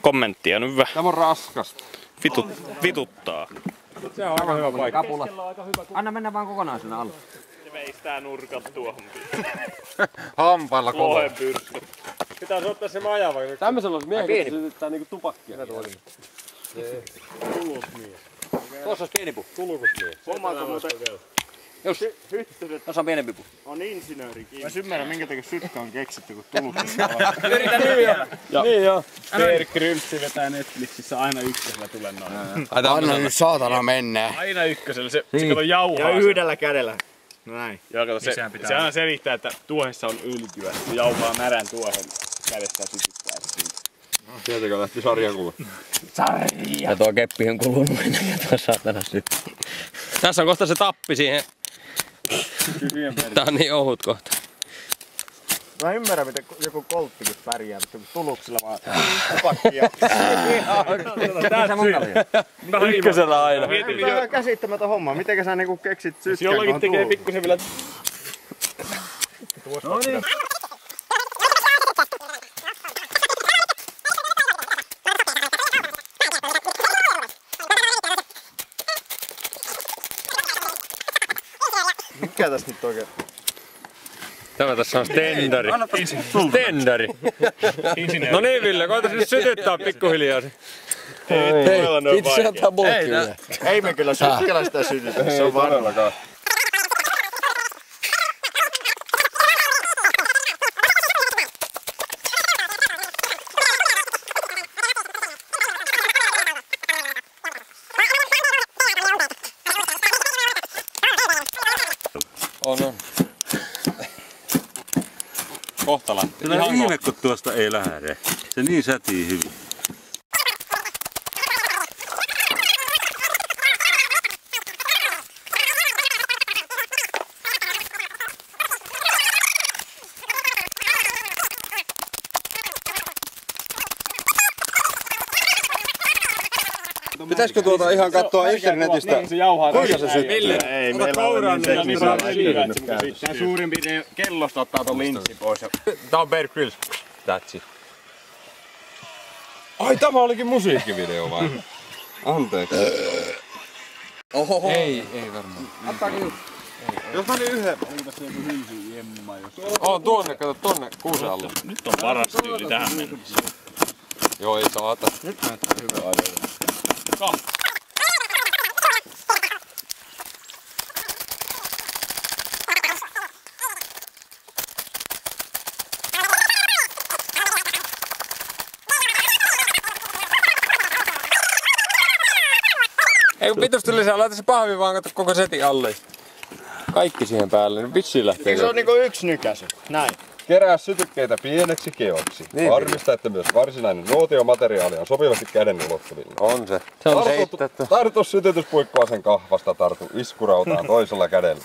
kommenttia nyt vähän. Tämä on raskas. Vituttaa. Se on aika hyvä paikka. Kapula. Anna mennä vaan kokonaisena alle. Se veistää nurkat tuohon. Hampailla kova. Pitäis ottaa se maja vai? Tämmöisellä olisi miehet, että sytyttää niinku tupakkia. Tulusmies. Tuossa olisi pieni puu. Tulukusmies. Huomaatko muuten? Jos. Tuossa on pienempi puu. On insinööri kiinni. Mä ymmärrän minkä takia sytkä on keksitty, kun tuluksessa on. Yritän nyt. Niin joo. Bear Grylls vetää Netflixissä aina ykkösellä tulee noin. Anna nyt saatana mennä. Aina ykkösellä. Se kato jauhaa. Ja yhdellä kädellä. No näin. Joo, kato, se aina selittää, että tuohessa on öljyä. Se jauhaa märän tuohen kädestä sytyttää siitä. Sieltäkö lähti sarjakuva? Ja tuo keppi on kulunut ja tuo saatana sytty. Tässä on kohta se tappi siihen. Tää on niin ohut kohta. Mä ymmärrän miten joku kolttikin pärjää, mutta tuluksilla vaan tupakkia. Tässä mun Ykkösellä aina. Tämä on ihan käsittämätön homma. Mitenkä sä niinku keksit sytkään Jollakin tekee pikkusen vielä... No niin. Mikä tässä nyt oikein? Tämä tässä on stendari. Stendari. No niin Ville, koita nyt sytyttää pikkuhiljaa se. Hei, itse ottaa bulkkiä. Ei me kyllä sytkällä sitä sytytä, se on varma. On. Kohtalan. Kyllä ihme, kun tuosta ei lähde. Se niin sätii hyvin. Pitäisikö tuota ihan katsoa internetistä? Kuinka se syttyy? Ei, meillä on niin Tää suurin piirtein kellosta ottaa ton linssi pois. Tää on Bear Grylls. That's it. Ai, tämä olikin musiikkivideo vai? Anteeksi. Ohoho. Ei varmaan. Jos mä niin yhden... On tuonne, kato tonne kuusen alle. Nyt on paras tyyli tähän mennessä. Joo, ei saata. Nyt näyttää hyvää ajoa. Ei kun pitusti lisää, laita se pahvi vaan, kato koko setin alle. Kaikki siihen päälle, niin vissiin lähtee. Se on niinku yksi nykäsy. Näin. Kerää sytykkeitä pieneksi keoksi. Niin. Varmista, että myös varsinainen nuotiomateriaali on sopivasti käden ulottuvilla. On se. Se on seitetty. Tartu sytytyspuikkoa sen kahvasta, tartu iskurautaan toisella kädellä.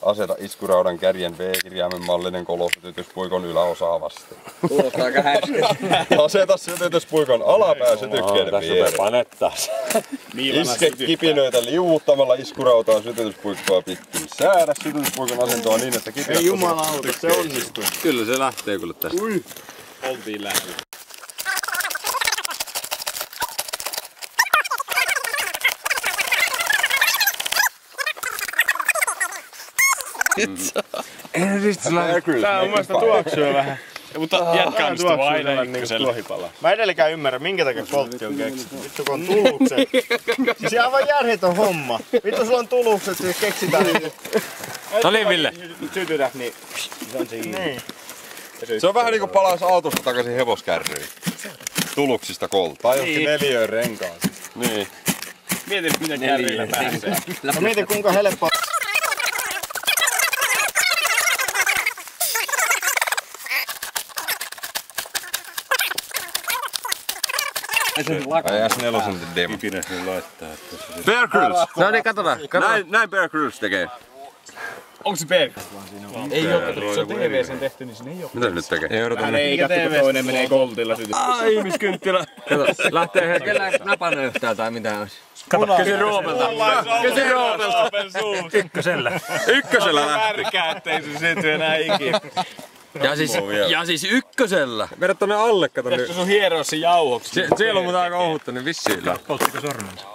Aseta iskuraudan kärjen V-kirjaimen mallinen kolosytytyspuikon yläosaa vasten. Kuulostaa aika härskeä. Aseta sytytyspuikon alapää sytykkeiden viereen. Panettaas. Iske kipinöitä liuuttamalla iskurautaa sytytyspuikkoa pitkin. Säädä sytytyspuikon asentoa niin, että kipinät... Ei jumalauta, se onnistuu. Kyllä se lähtee kyllä tästä. Oltiin lähdössä. Tää on mielestä tuoksua vähän. Mutta jatkamista aina ykkösellä. Mä edelläkään ymmärrän, minkä takia koltti on keksitty. Vittu kun on tulukset. Siis ihan vaan järjetön homma. Vittu sulla on tulukset, siis keksitään niinku. No niin Ville. Sytytät, niin se on siinä. Niin. Se on vähän niinku palaisi autosta takaisin hevoskärryihin. Tuluksista kolta. Tai johonkin neliöön renkaan. Niin. Mietin, mitä kärryillä pääsee. No mieti kuinka helppoa. Ai S4 demo. Pitäisi ne laittaa, että se... Bear Grylls! No niin, katsotaan. Näin Bear Grylls tekee. Onko se Bear? Ei oo, se on TV:sen tehty, niin sinne ei oo. Mitä se nyt tekee? Ei odota. Ei katso, kun toinen menee koltilla sytys. Ai, ihmiskynttilä. Kato, lähtee heti. Kellä napana yhtään tai mitä olisi. Kato, kysy Roomelta. Kysy Roomelta. Ykkösellä. Ykkösellä lähtee. Märkää, ettei se syty enää ikinä. Ja siis ykkösellä. Vedä tonne alle, kato nyt. Pitäisikö sun hieroa se jauhoksi? Siellä on muuten aika ohutta, niin vissiin. Polttiko sormensa?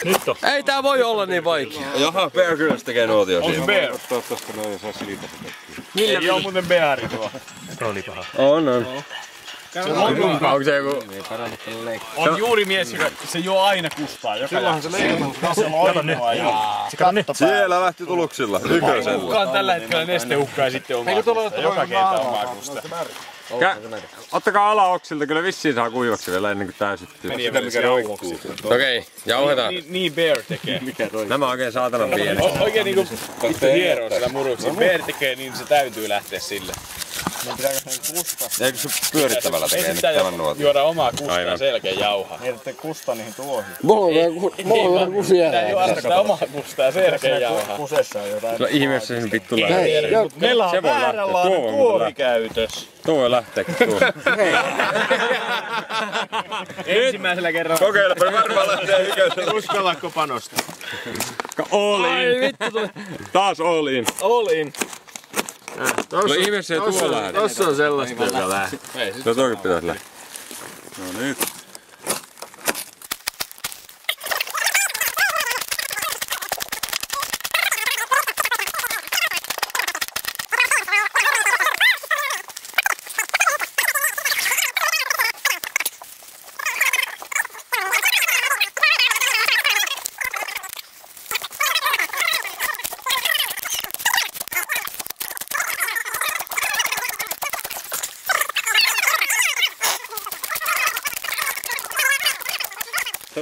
Nyt on. Ei tää voi olla niin vaikea. Jaha, Bear Grylls tekee nuotio On se siinä. bear. Ottaa tosta noin ja saa silitä sitä. Ei oo muuten beari tuo. Se oli paha. On. Onko se joku... On juuri mies, joka se juo aina kustaa. Silloinhan se leikataan. Se loinua ja katto päällä. Siellä lähti tuloksilla, ykkösellä. Kukaan tällä hetkellä nestehukkaa ja sitten omaa kustaa. Joka kerta omaa kustaa. Ottakaa alaoksilta, kyllä vissiin saa kuivaksi vielä ennen kuin tää syttyy. Meni vielä jauhoksi. Okei, jauhetaan. Niin bear tekee. Nämä on oikein saatanan pieni. Oikein niinku vittu hieroo sillä muruksi. Bear tekee niin se täytyy lähteä sille. Eikö se pyörittävällä tekee nyt tämän nuotion? Juoda omaa kustaa selkeä jauhaa. Niin, että kusta niihin tuohiin. Mulla on kusia. Pitää juoda sitä omaa kustaa selkeä jauhaa. Kusessa on jotain. Kyllä ihmeessä sen vittu lähtee. Meillä Se on voi lähteä. vääränlainen Tuo on tuohikäytös. Tuo voi lähteä, tuo. Ensimmäisellä kerralla. Kokeilepa, varmaan lähtee ykkösellä. Uskallatko panostaa? All in. Taas all in. All in. Kyllä ihmeessä ei tuo lähde. Tossa on sellaista, joka lähtee. No toikin pitäis lähteä. No nyt.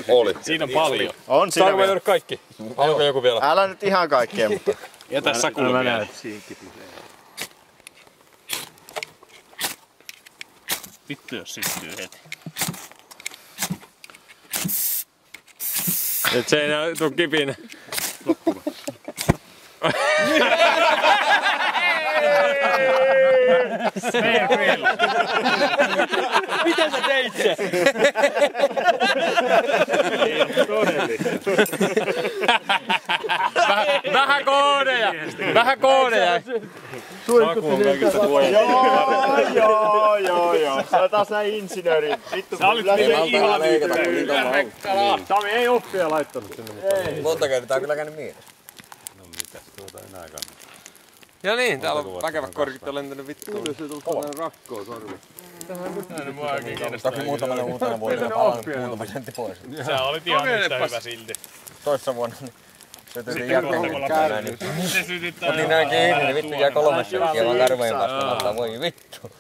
Oli. Siinä on paljon. On siinä Saanko mä vielä. juoda kaikki? Haluatko joku vielä? Älä nyt ihan kaikkea, mutta... Ja tässä kulkee. Vittu jos syttyy heti. Et se ei enää tuu kipinä. Mitä sä teit se? Vähän koodeja! Vähän koodeja! Joo. Sä oot taas näin insinööri. Vittu, Sä olit meille ihan Sami ei oppia laittanut sinne. Monta kertaa kyllä käynyt miinus. No mitäs tuota enää kannattaa. Ja niin, täällä on väkevät korkit on lentänyt vittuun. Toki muutama vuoden palannut muutama sentti pois. Sä olit ihan yhtä hyvä silti. Toissa vuonna niin sytytin jakoon näin, niin Se sytyttää otin näin kiinni, niin vittu jää 3 sekkiä vaan karvojen päästä. Voi vittu.